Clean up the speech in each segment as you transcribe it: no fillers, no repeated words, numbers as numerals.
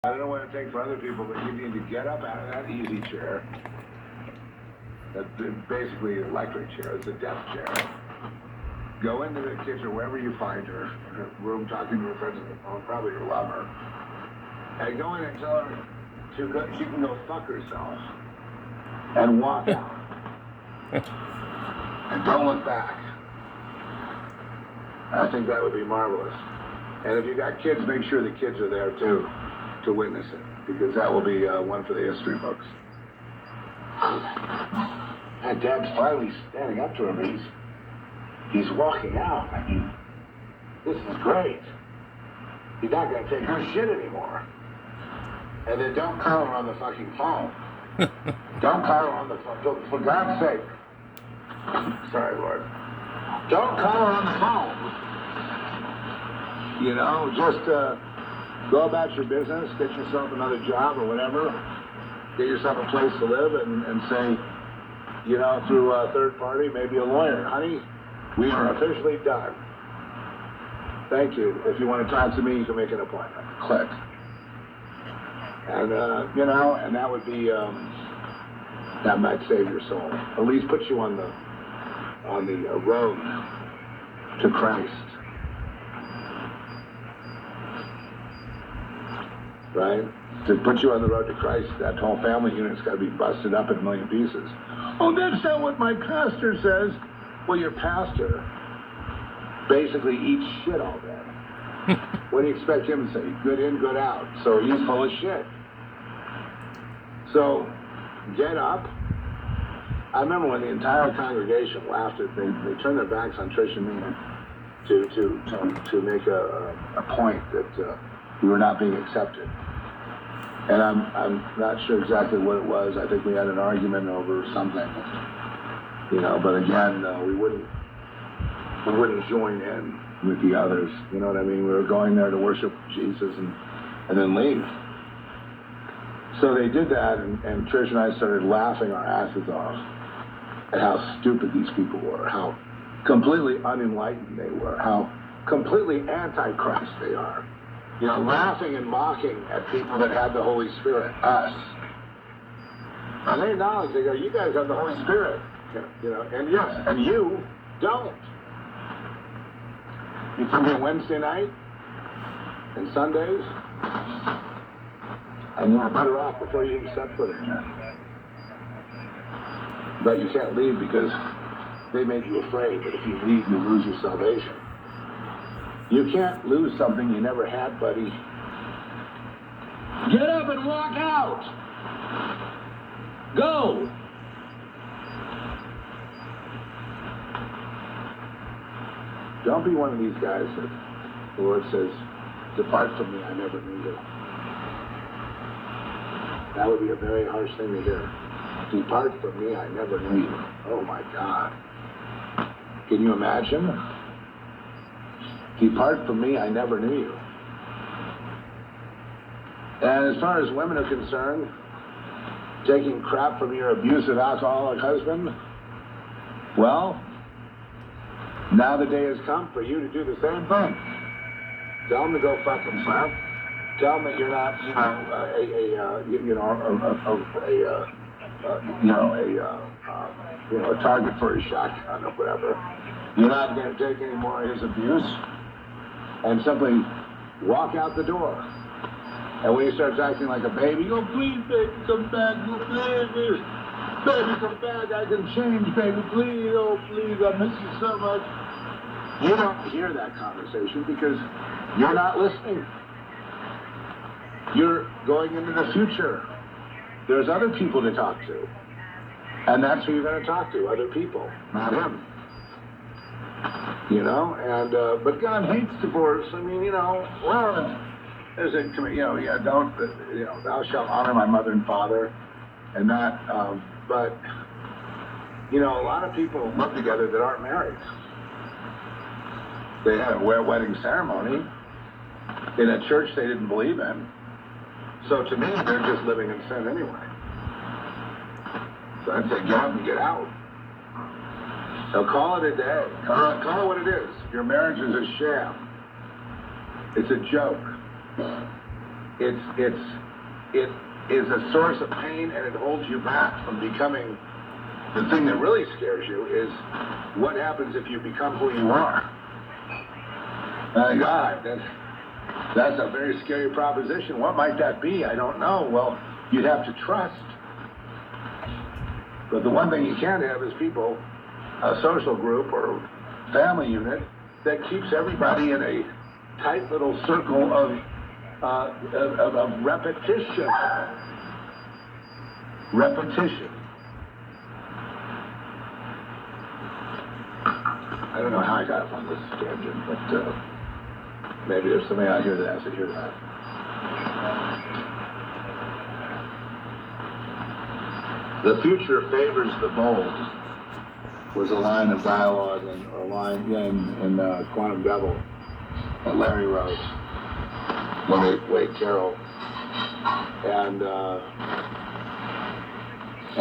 I don't know what it takes for other people, but you need to get up out of that easy chair. That's basically an electric chair. It's a desk chair. Go into the kitchen, wherever you find her, in her room, talking to her friends on the phone, probably her lover. And go in and tell her she can go fuck herself and walk out. And don't look back. I think that would be marvelous. And if you got kids, make sure the kids are there too, to witness it, because that will be one for the history books. And Dad's finally standing up to him. He's walking out. I mean, this is great. He's not going to take her shit anymore. And then don't call her on the fucking phone. Don't call her on the phone. For God's sake. Sorry, Lord. Don't call her on the phone. You know, just go about your business, get yourself another job or whatever, get yourself a place to live, and say, you know, through a third party, maybe a lawyer, honey, we are officially done. Thank you. If you want to talk to me, you can make an appointment. Click. And, you know, and that would be, that might save your soul. At least put you on the road to Christ. Right? To put you on the road to Christ, that whole family unit's got to be busted up in a million pieces. Oh, that's not what my pastor says. Well, your pastor basically eats shit all day. What do you expect him to say? Good in, good out. So he's full of shit. So get up. I remember when the entire congregation laughed at they turned their backs on Trish and me to make a point that we were not being accepted. And I'm not sure exactly what it was. I think we had an argument over something, you know. But again, we wouldn't join in with the others. You know what I mean? We were going there to worship Jesus and then leave. So they did that, and Trish and I started laughing our asses off at how stupid these people were, how completely unenlightened they were, how completely anti-Christ they are. You know, laughing and mocking at people that had the Holy Spirit, us. And they acknowledge, they go, you guys have the Holy Spirit. You know, and yes, and you don't. You come here Wednesday night and Sundays, and you're better off before you even set foot in there. But you can't leave because they made you afraid that if you leave, you lose your salvation. You can't lose something you never had, buddy. Get up and walk out. Go. Don't be one of these guys that the Lord says, depart from me, I never knew you. That would be a very harsh thing to hear. Depart from me, I never knew you. Oh my God. Can you imagine? Depart from me, I never knew you. And as far as women are concerned, taking crap from your abusive alcoholic husband, well, now the day has come for you to do the same thing. Tell him to go fuck himself. Tell him that you're not, a target for his shotgun or whatever. You're not going to take any more of his abuse. And simply walk out the door. And when he starts acting like a baby, go, please, baby, come back. Please, baby, come back. I can change, baby. Please, oh, please, I miss you so much. You don't hear that conversation because you're not listening. You're going into the future. There's other people to talk to. And that's who you're going to talk to, other people, not him. You know, and but God hates divorce. I mean, you know, well, there's a, you know, yeah, don't, you know, thou shalt honor my mother and father, and that. But you know, a lot of people live together that aren't married. They had a wedding ceremony in a church they didn't believe in. So to me, they're just living in sin anyway. So I'd say get up and get out. So call it a day. Call it what it is. Your marriage is a sham. It's a joke. it is a source of pain, and it holds you back from becoming the thing that really scares you. Is what happens if you become who you are. My God, that's a very scary proposition. What might that be? I don't know. Well, you'd have to trust. But the one thing you can't have is people, a social group or family unit that keeps everybody in a tight little circle of repetition. Repetition. I don't know how I got on this tangent, but maybe there's somebody out here that has to hear that. The future favors the bold was a line of dialogue and a line in Quantum Devil that Larry wrote when they played Carol. And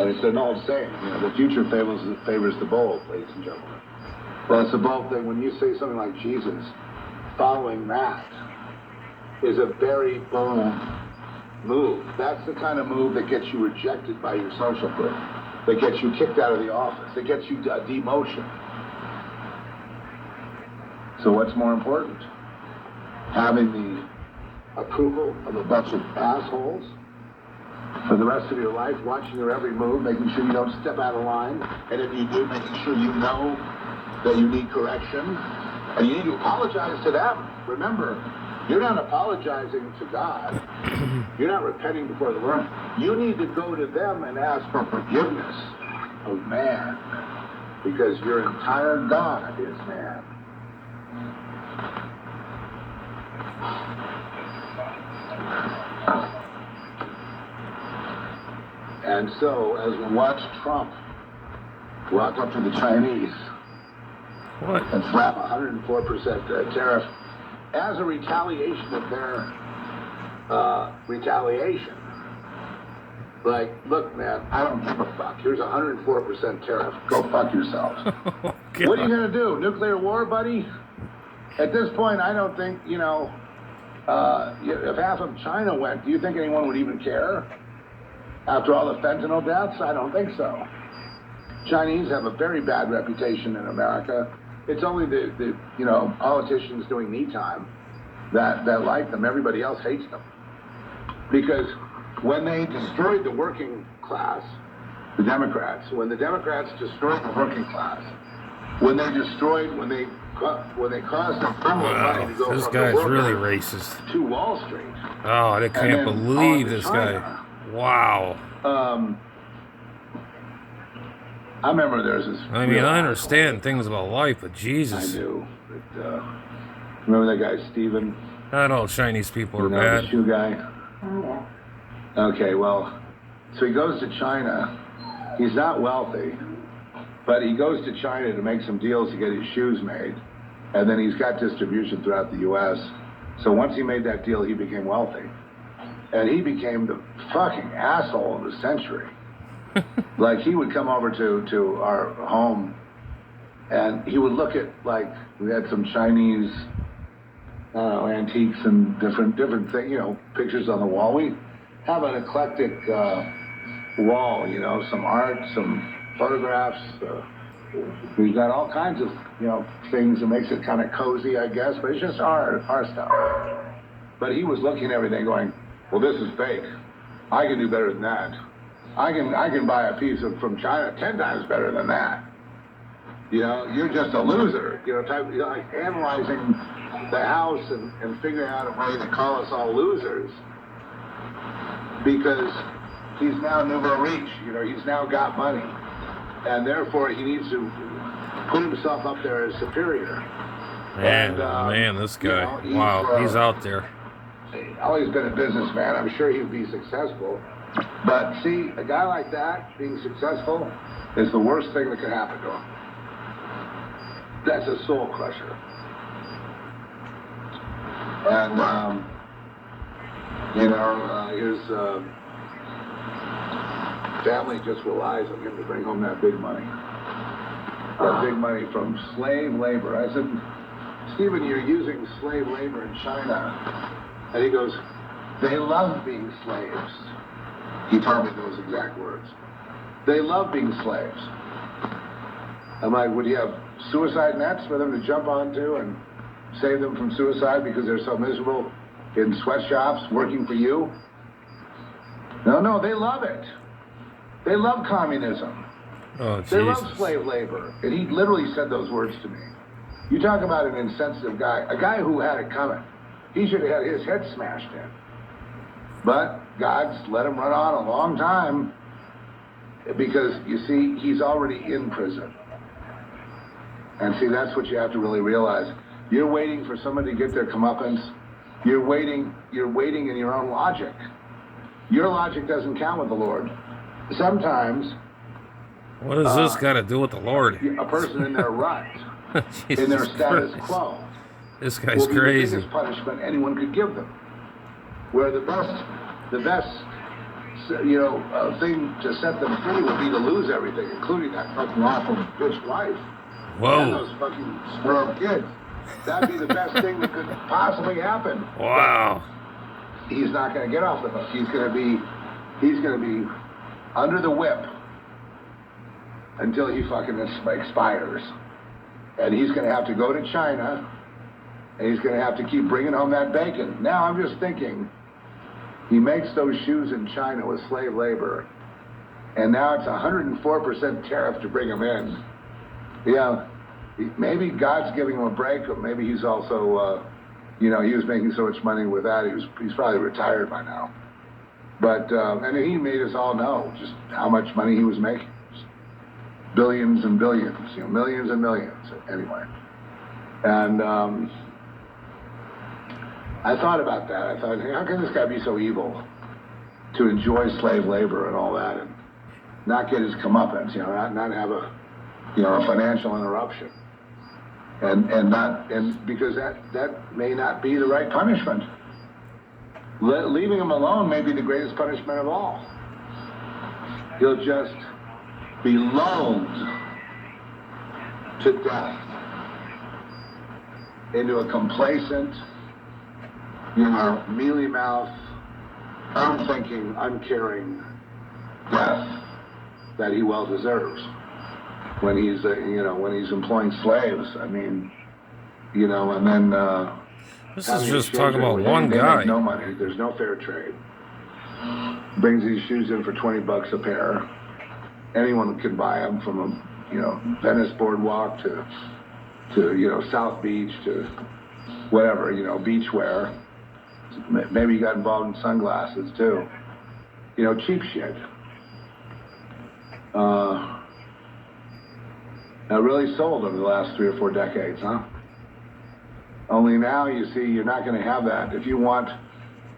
it's an old saying, you know, the future favors the bold, ladies and gentlemen. Well, it's a bold thing. When you say something like Jesus, following that is a very bold move. That's the kind of move that gets you rejected by your social group, that gets you kicked out of the office, that gets you a demotion. So what's more important? Having the approval of a bunch of assholes for the rest of your life, watching your every move, making sure you don't step out of line, and if you do, making sure you know that you need correction, and you need to apologize to them. Remember, you're not apologizing to God. You're not repenting before the Lord. You need to go to them and ask for forgiveness of man, because your entire God is man. And so, as we watch Trump walk up to the Chinese and slap 104% tariff as a retaliation of their retaliation. Like, look, man, I don't give a fuck. Here's 104% tariff. Go fuck yourselves. Oh, what are you going to do? Nuclear war, buddy? At this point, I don't think, if half of China went, do you think anyone would even care? After all the fentanyl deaths? I don't think so. Chinese have a very bad reputation in America. It's only the politicians doing me time that like them. Everybody else hates them. Because when they destroyed the working class, the Democrats, when the Democrats destroyed the working class, when they caused a funnel of money to go this from guy's the worker really racist. to Wall Street. Oh, I can't believe this China. guy. Wow. I remember there's this. I mean, I understand things about life, but Jesus. I do. But, remember that guy, Steven? Not all Chinese people are bad. The shoe guy? Okay, well, so he goes to China. He's not wealthy, but he goes to China to make some deals to get his shoes made. And then he's got distribution throughout the U.S. So once he made that deal, he became wealthy. And he became the fucking asshole of the century. Like, he would come over to our home, and he would look at, like, we had some Chinese, antiques and different things, pictures on the wall. We have an eclectic wall, some art, some photographs. We've got all kinds of, things that makes it kind of cozy, I guess, but it's just our stuff. But he was looking at everything going, well, this is fake. I can do better than that. I can buy a piece from China 10 times better than that. You're just a loser. Like analyzing the house and figuring out a way to call us all losers, because he's now nouveau riche. He's now got money, and therefore he needs to put himself up there as superior. Man, this guy. He's out there. Always been a businessman. I'm sure he'd be successful. But see, a guy like that being successful is the worst thing that could happen to him. That's a soul crusher. And his family just relies on him to bring home that big money. That big money from slave labor. I said, Stephen, you're using slave labor in China. And he goes, They love being slaves. He told me those exact words. They love being slaves. I'm like, would you have suicide nets for them to jump onto and save them from suicide because they're so miserable in sweatshops working for you? No, they love it. They love communism. Oh, Jesus. They love slave labor. And he literally said those words to me. You talk about an insensitive guy, a guy who had it coming. He should have had his head smashed in. But God's let him run on a long time because, you see, he's already in prison. And see, that's what you have to really realize. You're waiting for somebody to get their comeuppance. You're waiting in your own logic. Your logic doesn't count with the Lord. Sometimes... What does this got to do with the Lord? A person in their rut, in their status quo, this guy's crazy. The biggest punishment anyone could give them. Where the best, thing to set them free would be to lose everything, including that fucking awful bitch wife. Whoa. And those fucking spoiled kids. That'd be the best thing that could possibly happen. Wow. But he's not going to get off the hook. He's going to be under the whip until he fucking expires. And he's going to have to go to China, and he's going to have to keep bringing home that bacon. Now, I'm just thinking, he makes those shoes in China with slave labor, and now it's 104% tariff to bring them in. Yeah, maybe God's giving him a break, or maybe he's also, he was making so much money with that, he's probably retired by now. But, and he made us all know just how much money he was making. Billions and billions, millions and millions, anyway. And I thought about that. I thought, hey, how can this guy be so evil to enjoy slave labor and all that and not get his comeuppance, not have a financial interruption. And because that may not be the right punishment. Leaving him alone may be the greatest punishment of all. He'll just be lulled to death into a complacent, mealy-mouthed, unthinking, uncaring death that he well deserves when he's, when he's employing slaves. I mean, and then this is just talking about one guy. Make no money. There's no fair trade. Brings these shoes in for $20 a pair. Anyone can buy them from Venice Boardwalk to South Beach to whatever, beach wear. Maybe he got involved in sunglasses too. Cheap shit. Now really sold over the last 3 or 4 decades, huh? Only now you see you're not going to have that. If you want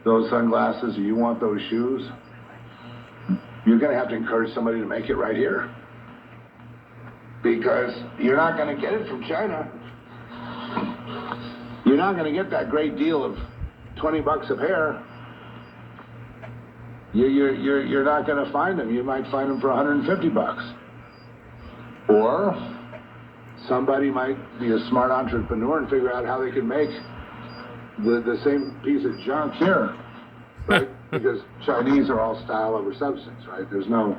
those sunglasses or you want those shoes, you're going to have to encourage somebody to make it right here. Because you're not going to get it from China. You're not going to get that great deal of $20 a pair. You're not going to find them. You might find them for $150. Or somebody might be a smart entrepreneur and figure out how they can make the same piece of junk here. Right? Because Chinese are all style over substance, right? There's no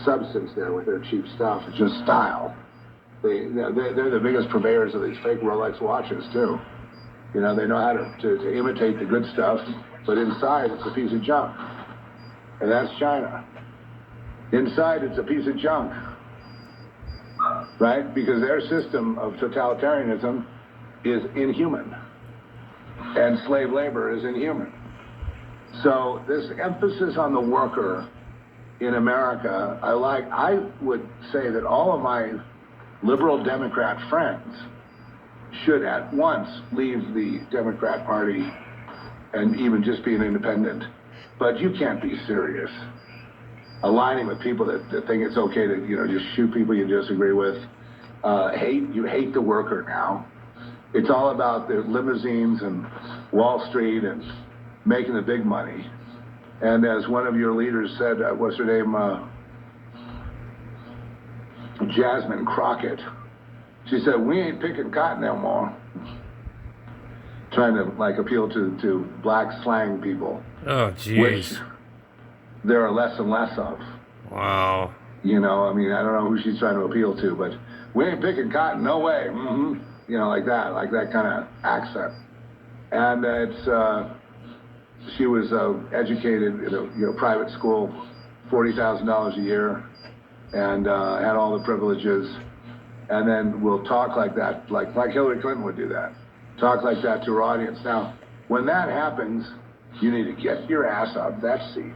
substance there with their cheap stuff. It's just style. They're the biggest purveyors of these fake Rolex watches, too. They know how to imitate the good stuff, but inside it's a piece of junk. And that's China. Inside it's a piece of junk. Right? Because their system of totalitarianism is inhuman. And slave labor is inhuman. So this emphasis on the worker in America, I would say that all of my liberal Democrat friends should at once leave the Democrat Party and even just be an independent. But you can't be serious. Aligning with people that think it's okay to, just shoot people you disagree with. You hate the worker now. It's all about the limousines and Wall Street and making the big money. And as one of your leaders said, what's her name? Jasmine Crockett. She said, we ain't picking cotton no more. trying to like appeal to black slang people, Oh, which jeez. there are less and less of. Wow. You know, I mean, I don't know who she's trying to appeal to, but we ain't picking cotton, no way. Mm-hmm. You know, like that kind of accent. And she was educated in a private school, $40,000 a year, and had all the privileges. And then will talk like that, like Hillary Clinton would do that. Talk like that to her audience. Now, when that happens, you need to get your ass out of that seat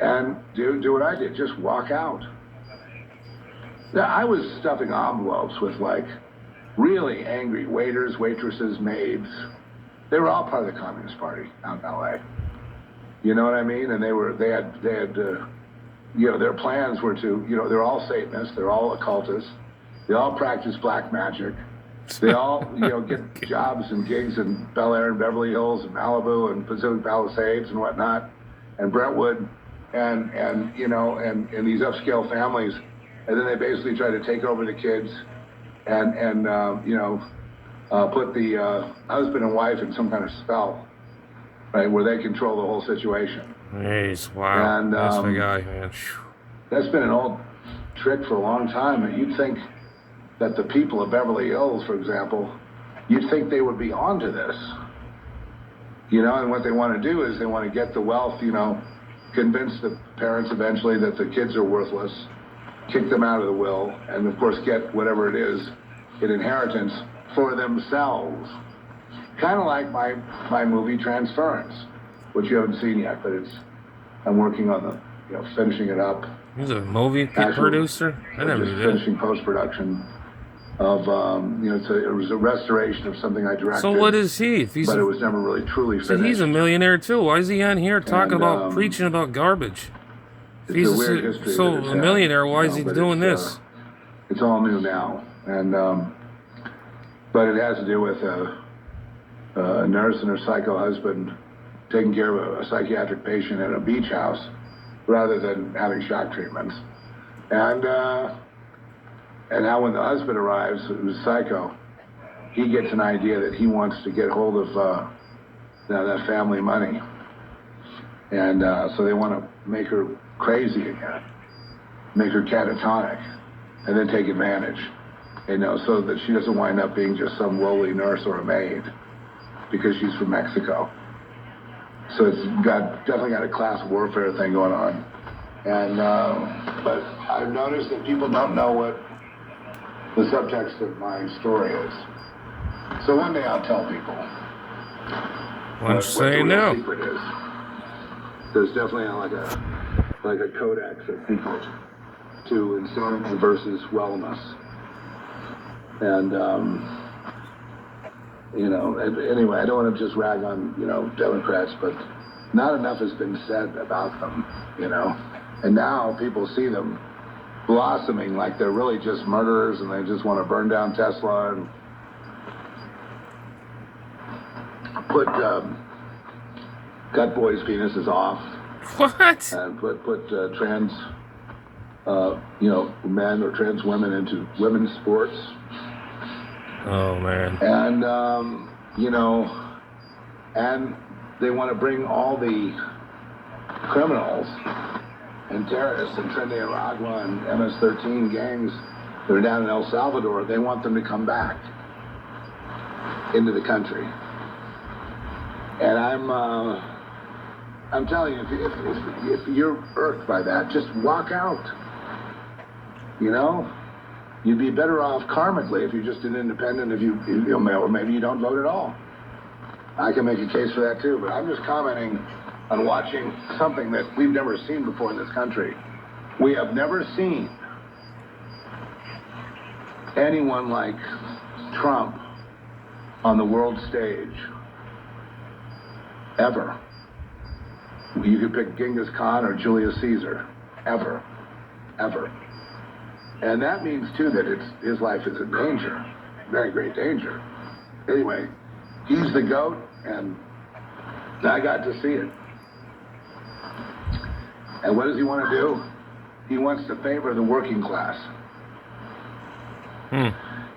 and do what I did, just walk out. Now, I was stuffing envelopes with like really angry waiters, waitresses, maids. They were all part of the Communist Party out in LA. You know what I mean? And they had you know, their plans were to, you know, they're all Satanists, they're all occultists, they all practice black magic. They all, you know, get jobs and gigs in Bel Air and Beverly Hills and Malibu and Pacific Palisades and whatnot, and Brentwood, and you know, and these upscale families, and then they basically try to take over the kids, and you know, put the husband and wife in some kind of spell, right, where they control the whole situation. Jeez, wow. And That's the guy, man. that's been an old trick for a long time. And you'd think that the people of Beverly Hills, for example, you'd think they would be onto this. You know, and what they want to do is they want to get the wealth, you know, convince the parents eventually that the kids are worthless, kick them out of the will, and of course get whatever it is in inheritance for themselves. Kind of like my movie Transference, which you haven't seen yet, but I'm working on the, you know, finishing it up. He's a movie producer? I never knew that. Finishing post-production of, you know, it was a restoration of something I directed. So what is he? But it was never really truly finished. So he's a millionaire too. Why is he on here talking about preaching about garbage? It's a weird history. So a millionaire, why is he doing this? It's all new now, and but it has to do with a nurse and her psycho husband taking care of a psychiatric patient at a beach house rather than having shock treatments, and now when the husband arrives, who's psycho, he gets an idea that he wants to get hold of that family money, and so they want to make her crazy again, make her catatonic, and then take advantage, you know, so that she doesn't wind up being just some lowly nurse or a maid because she's from Mexico. So it's definitely got a class warfare thing going on, and but I've noticed that people don't know what the subtext of my story is. So one day I'll tell people What the real secret is. There's definitely like a codex of secret to insanity versus wellness. And, you know, anyway, I don't want to just rag on, you know, Democrats, but not enough has been said about them, you know. And now people see them blossoming like they're really just murderers and they just want to burn down Tesla and put gut boys' penises off. What? And put trans, you know, men or trans women into women's sports. Oh, man. And, you know, and they want to bring all the criminals and terrorists and Trinidad and MS-13 gangs that are down in El Salvador, they want them to come back into the country. And I'm telling you, if you're irked by that, just walk out. You know? You'd be better off karmically if you're just an independent, or maybe you don't vote at all. I can make a case for that too, but I'm just commenting on watching something that we've never seen before in this country. We have never seen anyone like Trump on the world stage. Ever. You could pick Genghis Khan or Julius Caesar. Ever. Ever. And that means, too, that his life is in danger. Very great danger. Anyway, he's the GOAT, and I got to see it. And what does he want to do? He wants to favor the working class.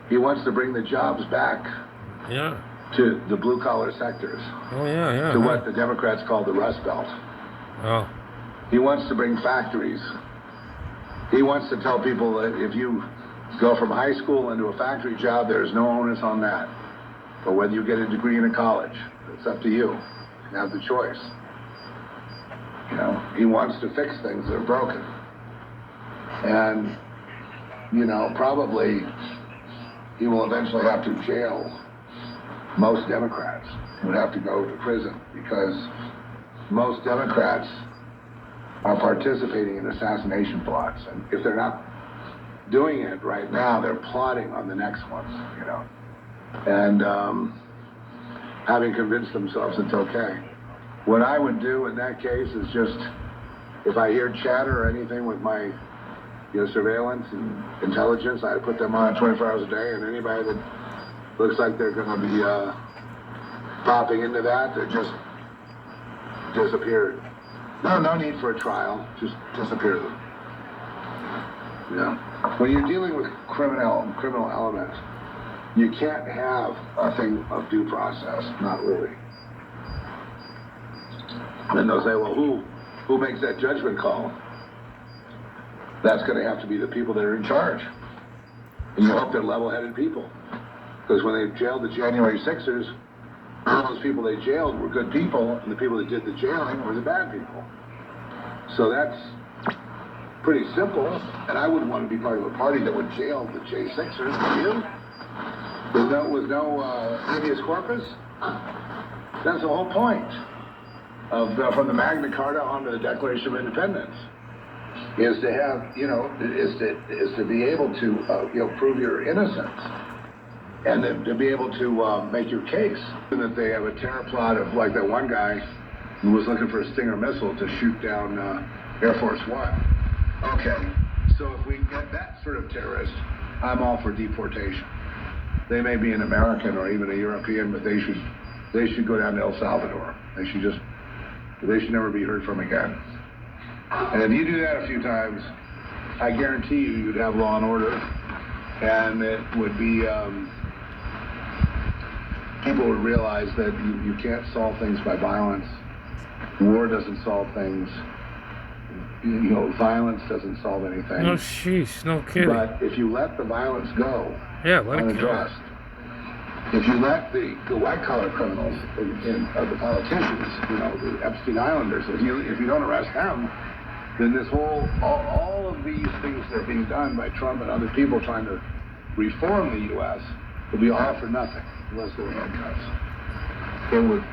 He wants to bring the jobs back. Yeah. to the blue-collar sectors, Oh, yeah. to what the Democrats call the Rust Belt. Oh. He wants to bring factories. He wants to tell people that if you go from high school into a factory job, there's no onus on that. Or whether you get a degree in a college, it's up to you. You have the choice. You know, he wants to fix things that are broken. And, you know, probably he will eventually have to jail most Democrats. He would have to go to prison because most Democrats are participating in assassination plots. And if they're not doing it right now, they're plotting on the next ones, you know. And having convinced themselves it's okay. What I would do in that case is just, if I hear chatter or anything with my surveillance and intelligence, I put them on 24 hours a day, and anybody that looks like they're going to be popping into that, they're just disappeared. No need for a trial, just disappear them. You know, when you're dealing with criminal elements, you can't have a thing of due process, not really. Then they'll say, well, who makes that judgment call? That's going to have to be the people that are in charge. And you hope they're level-headed people. Because when they jailed the January 6ers, all those people they jailed were good people, and the people that did the jailing were the bad people. So that's pretty simple, and I wouldn't want to be part of a party that would jail the J6ers, would you? With no habeas corpus? That's the whole point of from the Magna Carta onto the Declaration of Independence, is to have, is to be able to, prove your innocence, and then to be able to make your case. And that they have a terror plot of, like that one guy who was looking for a Stinger missile to shoot down Air Force One. Okay, so if we get that sort of terrorist, I'm all for deportation. They may be an American or even a European, but they should go down to El Salvador. They should never be heard from again. And if you do that a few times, I guarantee you'd have law and order, and it would be, people would realize that you can't solve things by violence. War doesn't solve things. Violence doesn't solve anything. No, sheesh, no kidding. But if you let the violence go, yeah, let it go. unaddressed, if you let the white-collar criminals the politicians, the Epstein Islanders, if you don't arrest them, then this all of these things that are being done by Trump and other people trying to reform the U.S. will be all for nothing unless there were handcuffs. It would.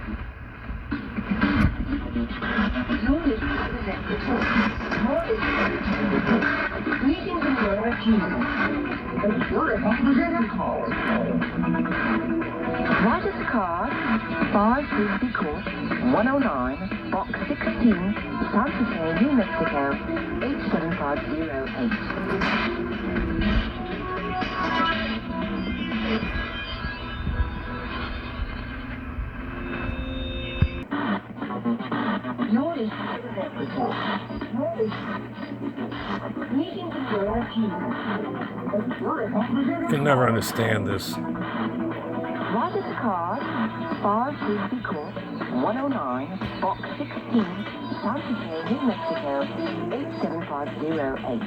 Write us a card, 5 Frisbee Court, 109, Box 16, Santa Fe, New Mexico, 87508. Can never understand this. Write us a card, 5 Frisbee Court, 109, Box 16, Santa Fe, New Mexico, 87508.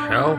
Hell?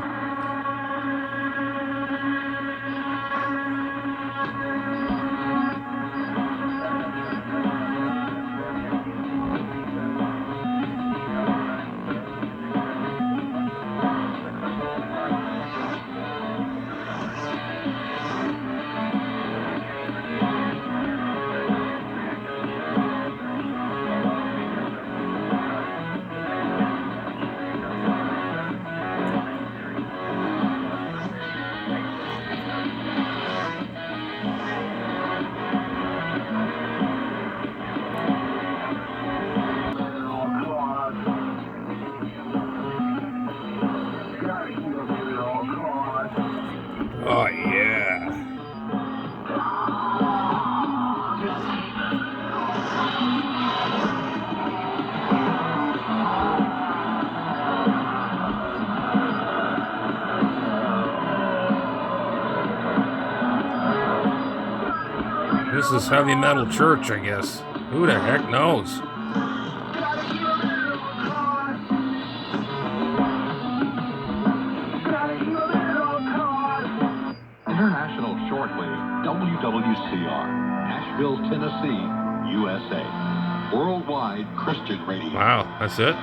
This is heavy metal church, I guess. Who the heck knows? International Shortwave, WWCR, Nashville, Tennessee, USA. Worldwide Christian radio. Wow, that's it?